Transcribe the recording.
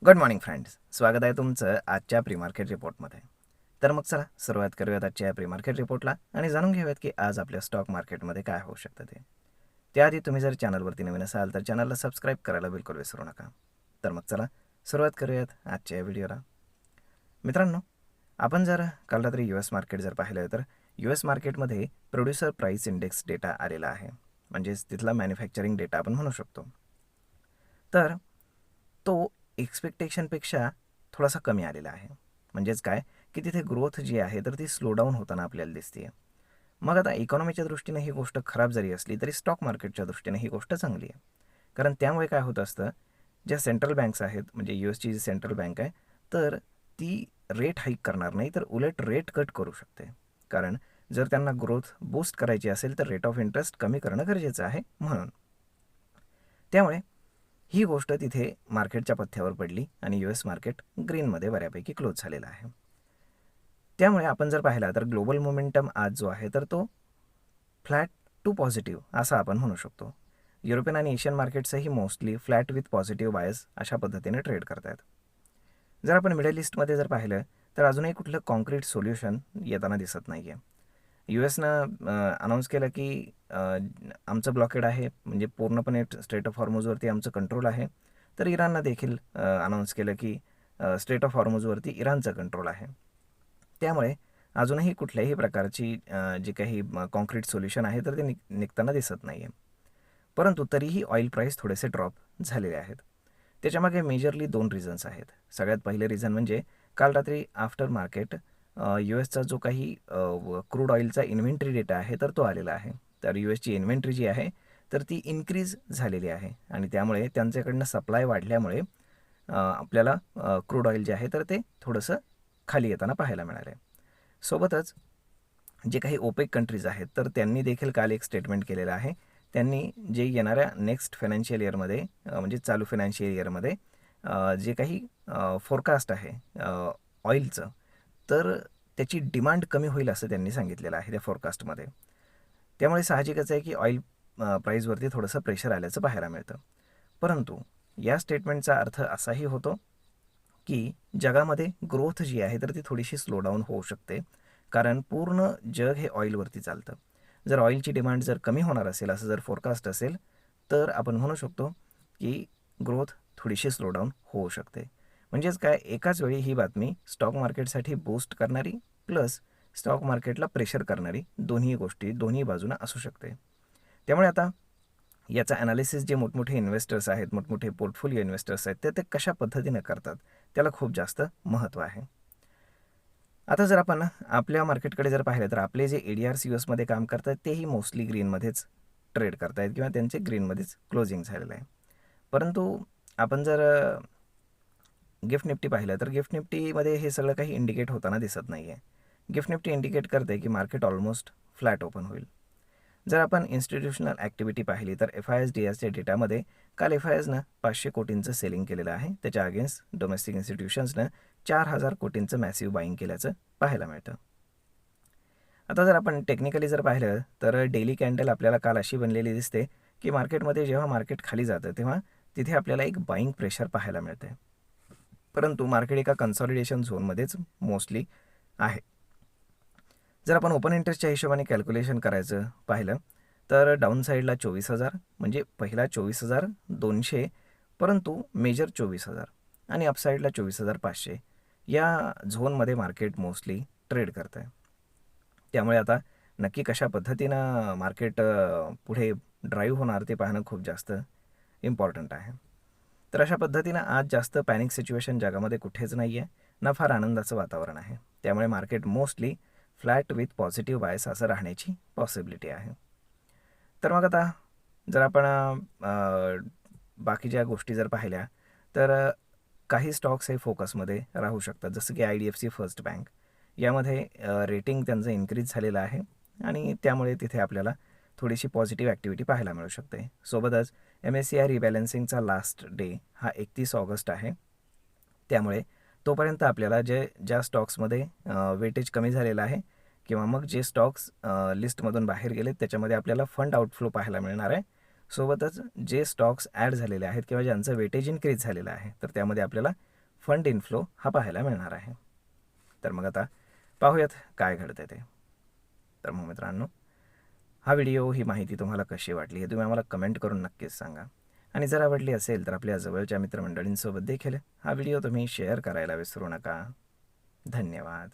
Good morning friends, स्वागत आहे तुमचं आजच्या प्री मार्केट रिपोर्टमध्ये. तर मग चला सुरुवात करूयात आजच्या प्री मार्केट रिपोर्टला आणि जाणून घेऊयात की आज आपल्या स्टॉक मार्केटमध्ये काय होऊ शकतं ते. त्याआधी तुम्ही जर चॅनलवरती नवीन असाल तर चॅनलला सबस्क्राईब करायला बिलकुल विसरू नका. तर मग चला सुरुवात करूयात आजच्या व्हिडिओला. मित्रांनो, आपण जर काल रात्री US मार्केट जर पाहिलं तर US मार्केटमध्ये प्रोड्युसर प्राईस इंडेक्स डेटा आलेला आहे, म्हणजेच तिथला मॅन्युफॅक्चरिंग डेटा आपण म्हणू शकतो. तर तो एक्सपेक्टेशनपेक्षा थोडासा कमी आलेला आहे. म्हणजेच काय की तिथे ग्रोथ जी आहे तर ती स्लो डाऊन होताना आपल्याला दिसते. मग आता इकॉनॉमीच्या दृष्टीने ही गोष्ट खराब जरी असली तरी स्टॉक मार्केटच्या दृष्टीने ही गोष्ट चांगली आहे. कारण त्यामुळे काय होत असतं, ज्या सेंट्रल बँक्स आहेत म्हणजे US ची जी सेंट्रल बँक आहे तर ती रेट हाईक करणार नाही तर उलट रेट कट करू शकते. कारण जर त्यांना ग्रोथ बूस्ट करायची असेल तर रेट ऑफ इंटरेस्ट कमी करणं गरजेचं आहे म्हणून. त्यामुळे ही गोष्ट तिथे मार्केटच्या पथ्यावर पडली आणि US मार्केट ग्रीनमध्ये बऱ्यापैकी क्लोज झालेला आहे. त्यामुळे आपण जर पाहिला तर ग्लोबल मोमेंटम आज जो आहे तर तो फ्लॅट टू पॉझिटिव्ह असा आपण म्हणू शकतो. युरोपियन आणि एशियन मार्केट्सही mostly flat with positive bias अशा पद्धतीने ट्रेड करतात. जर आपण मिडल ईस्टमध्ये जर पाहिलं तर अजूनही कुठलं कॉन्क्रीट सोल्युशन येताना दिसत नाही आहे. USनं अनाऊन्स केलं की आमचं ब्लॉकेड आहे, म्हणजे पूर्णपणे स्ट्रेट ऑफ हॉर्मुजवरती आमचं कंट्रोल आहे. तर इराणनं देखील अनाऊन्स केलं की स्ट्रेट ऑफ हॉर्मुजवरती इराणचं कंट्रोल आहे. त्यामुळे अजूनही कुठल्याही प्रकारची जी काही कॉन्क्रीट सोल्युशन आहे तर ते निघताना दिसत नाही आहे. परंतु तरीही ऑइल प्राईस थोडेसे ड्रॉप झालेले आहेत. त्याच्यामागे मेजरली 2 रिझन्स आहेत. सगळ्यात पहिले रिझन म्हणजे काल रात्री आफ्टर मार्केट USचा जो काही क्रूड ऑइलचा इन्व्हेंटरी डेटा आहे तर तो आलेला आहे. तर USची इन्व्हेंटरी जी आहे तर ती इन्क्रीज झालेली आहे आणि त्यामुळे त्यांच्याकडनं सप्लाय वाढल्यामुळे आपल्याला क्रूड ऑइल जे आहे तर ते थोडंसं खाली येताना पाहायला मिळालं आहे. सोबतच जे काही ओपेक कंट्रीज आहेत तर त्यांनी देखील काल एक स्टेटमेंट केलेलं आहे. त्यांनी जे येणाऱ्या नेक्स्ट फायनान्शियल इयरमध्ये म्हणजे चालू फायनान्शियल इयरमध्ये जे काही फोरकास्ट आहे ऑइलचं तर त्याची डिमांड कमी होईल असं त्यांनी सांगितलेलं आहे त्या फोरकास्टमध्ये. त्यामुळे साहजिकच आहे की ऑइल प्राईजवरती थोडंसं प्रेशर आल्याचं पाहायला मिळतं. परंतु या स्टेटमेंटचा अर्थ असाही होतो की जगामध्ये ग्रोथ जी आहे तर ती थोडीशी स्लो डाऊन होऊ शकते. कारण पूर्ण जग हे ऑइलवरती चालतं. जर ऑइलची डिमांड जर कमी होणार असेल असं जर फोरकास्ट असेल तर आपण म्हणू शकतो की ग्रोथ थोडीशी स्लो डाऊन होऊ शकते. म्हणजेच काय, एकाच वेळी ही बातमी स्टॉक मार्केटसाठी बूस्ट करणारी प्लस स्टॉक मार्केटला प्रेशर करणारी दोन्ही गोष्टी दोन्ही बाजूनं असू शकते. त्यामुळे आता याचा ॲनालिसिस जे मोठमोठे इन्व्हेस्टर्स आहेत, मोठमोठे पोर्टफोलिओ इन्व्हेस्टर्स आहेत ते कशा पद्धतीनं करतात त्याला खूप जास्त महत्त्व आहे. आता जर आपण आपल्या मार्केटकडे जर पाहिलं तर आपले जे ADRs USमध्ये काम करतात तेही मोस्टली ग्रीनमध्येच ट्रेड करतायत किंवा त्यांचे ग्रीनमध्येच क्लोजिंग झालेलं आहे. परंतु आपण जर गिफ्ट निफ्टी पाहिलं तर गिफ्ट निफ्टीमध्ये हे सगळं काही इंडिकेट होताना दिसत नाही आहे. गिफ्ट निफ्टी इंडिकेट करते की मार्केट ऑलमोस्ट फ्लॅट ओपन होईल. जर आपण इन्स्टिट्यूशनल ॲक्टिव्हिटी पाहिली तर FIS-DIASच्या डेटामध्ये काल FISनं 500 कोटींचं सेलिंग केलेलं आहे. त्याच्या अगेन्स्ट डोमेस्टिक इन्स्टिट्यूशन्सनं 4000 कोटींचं मॅसिव्ह बाईंग केल्याचं पाहायला मिळतं. आता जर आपण टेक्निकली जर पाहिलं तर डेली कॅन्डल आपल्याला काल अशी बनलेली दिसते की मार्केटमध्ये जेव्हा मार्केट खाली जातं तेव्हा तिथे आपल्याला एक बाईंग प्रेशर पाहायला मिळते. परंतु मार्केट एका कन्सॉलिडेशन झोनमध्येच मोस्टली आहे. जर आपण ओपन इंटरेस्टच्या हिशोबाने कॅल्क्युलेशन करायचं पाहिलं तर डाऊन साईडला 24,000 म्हणजे पहिला 24,200 परंतु मेजर 24,000 आणि अपसाईडला 24,500 या झोनमध्ये मार्केट मोस्टली ट्रेड करतं आहे. त्यामुळे आता नक्की कशा पद्धतीनं मार्केट पुढे ड्राईव्ह होणार ते पाहणं खूप जास्त इम्पॉर्टंट आहे. तर अशा पद्धतीनं आज जास्त पॅनिक सिच्युएशन जगामध्ये कुठेच नाही आहे, ना फार आनंदाचं वातावरण आहे. त्यामुळे market mostly flat with positive bias असं राहण्याची पॉसिबिलिटी आहे. तर मग आता जर आपण बाकीच्या गोष्टी जर पाहिल्या तर काही स्टॉक्स हे फोकसमध्ये राहू शकतात, जसं की IDFC फर्स्ट बँक. यामध्ये रेटिंग त्यांचं इन्क्रीज झालेलं आहे आणि त्यामुळे तिथे आपल्याला थोडीशी पॉझिटिव्ह ॲक्टिव्हिटी पाहायला मिळू शकते. सोबतच MSCI रिबॅलन्सिंगचा लास्ट डे हा 31 ऑगस्ट आहे. त्यामुळे तोपर्यंत आपल्याला ज्या स्टॉक्समध्ये वेटेज कमी झालेलं आहे किंवा मग जे स्टॉक्स लिस्टमधून बाहेर गेलेत त्याच्यामध्ये आपल्याला फंड आउटफ्लो पाहायला मिळणार आहे. सोबतच जे स्टॉक्स ॲड झालेले आहेत किंवा ज्यांचं वेटेज इन्क्रीज झालेलं आहे तर त्यामध्ये आपल्याला फंड इनफ्लो हा पाहायला मिळणार आहे. तर मग आता पाहूयात काय घडते ते. तर मग मित्रांनो, हा व्हिडिओ, ही माहिती तुम्हाला कशी वाटली हे तुम्ही आम्हाला कमेंट करून नक्कीच सांगा. आणि जर आवडली असेल तर आपल्या जवळच्या मित्रमंडळींसोबत देखील हा व्हिडिओ तुम्ही शेअर करायला विसरू नका. धन्यवाद.